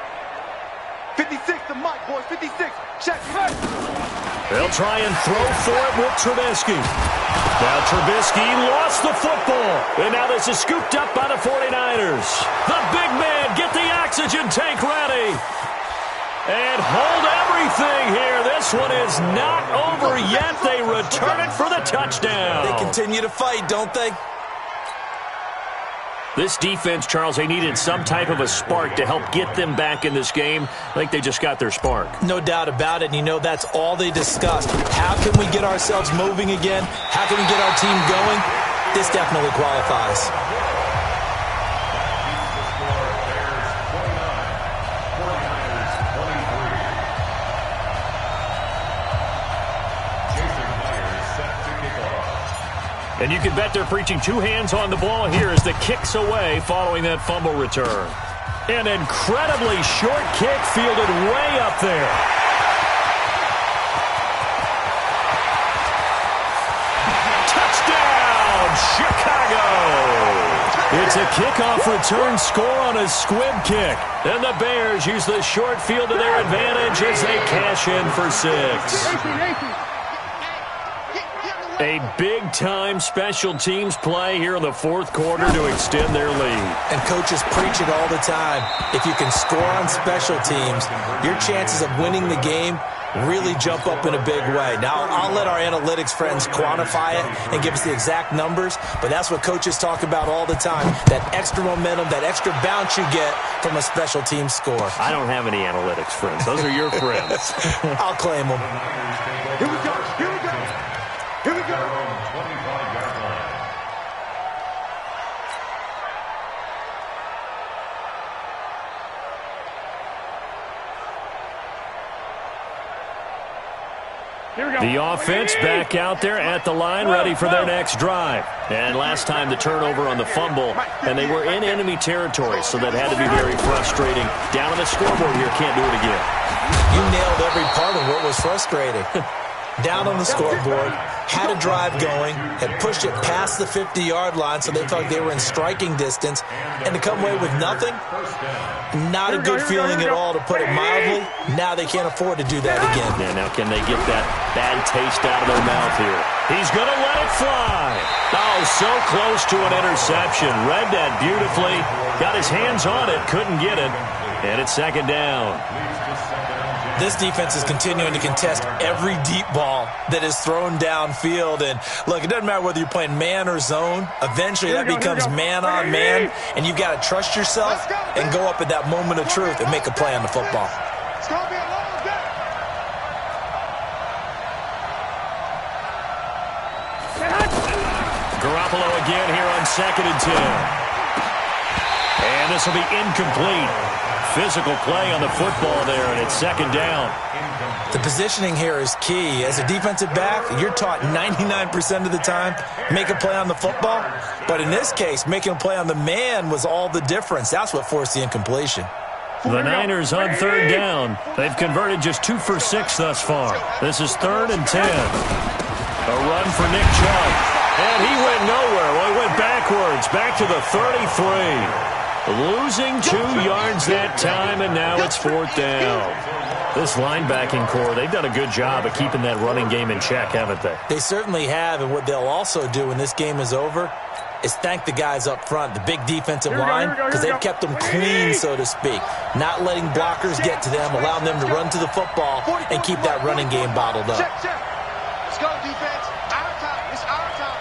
56 to Mike, boys. 56. Check. They'll try and throw for it with Trubisky. Now Trubisky lost the football. And now this is scooped up by the 49ers. The big man, get the oxygen tank ready. And hold everything here. This one is not over yet. They return it for the touchdown. They continue to fight, don't they? This defense, Charles, they needed some type of a spark to help get them back in this game. I think they just got their spark. No doubt about it, and you know that's all they discussed. How can we get ourselves moving again? How can we get our team going? This definitely qualifies. And you can bet they're preaching two hands on the ball here as the kick's away following that fumble return. An incredibly short kick fielded way up there. Touchdown, Chicago! It's a kickoff return score on a squib kick. And the Bears use the short field to their advantage as they cash in for 6. A big-time special teams play here in the fourth quarter to extend their lead. And coaches preach it all the time. If you can score on special teams, your chances of winning the game really jump up in a big way. Now, I'll let our analytics friends quantify it and give us the exact numbers, but that's what coaches talk about all the time, that extra momentum, that extra bounce you get from a special team score. I don't have any analytics friends. Those are your friends. I'll claim them. Here we go. Here we go. Here we go. 25-yard line. Here we go. The offense back out there at the line, ready for their next drive. And last time the turnover on the fumble, and they were in enemy territory, so that had to be very frustrating. Down on the scoreboard here, can't do it again. You nailed every part of what was frustrating. Down on the scoreboard, had a drive going, had pushed it past the 50-yard line so they felt like they were in striking distance, and to come away with nothing, not a good feeling at all, to put it mildly. Now they can't afford to do that again. Yeah, now can they get that bad taste out of their mouth here? He's going to let it fly. Oh, so close to an interception. Read that beautifully. Got his hands on it, couldn't get it, and it's second down. This defense is continuing to contest every deep ball that is thrown downfield. And, look, it doesn't matter whether you're playing man or zone. Eventually that becomes man on man, and you've got to trust yourself and go up at that moment of truth and make a play on the football. It's going to be a long day. Garoppolo again here on 2nd and 10. And this will be incomplete. Physical play on the football there, and it's second down. The positioning here is key. As a defensive back, you're taught 99% of the time, make a play on the football. But in this case, making a play on the man was all the difference. That's what forced the incompletion. The Niners on 3rd down. They've converted just 2 for 6 thus far. This is 3rd and 10. A run for Nick Chubb. And he went nowhere. Well, he went backwards, back to the 33. Losing 2 yards that time, and now it's 4th down. This linebacking core, they've done a good job of keeping that running game in check, haven't they? They certainly have, and what they'll also do when this game is over is thank the guys up front, the big defensive line, because they've kept them clean, so to speak. Not letting blockers get to them, allowing them to run to the football and keep that running game bottled up. Check, check. Let's go, defense. Our time. It's our time.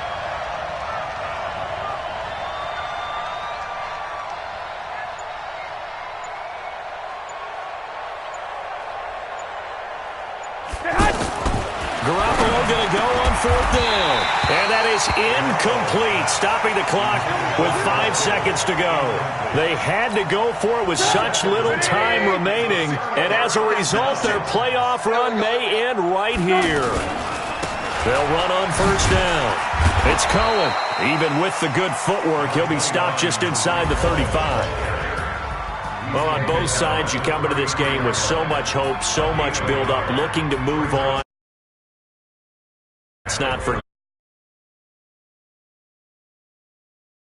Garoppolo going to go on 4th down. And that is incomplete, stopping the clock with 5 seconds to go. They had to go for it with such little time remaining, and as a result, their playoff run may end right here. They'll run on 1st down. It's Cohen. Even with the good footwork, he'll be stopped just inside the 35. Well, on both sides, you come into this game with so much hope, so much build-up, looking to move on. It's not for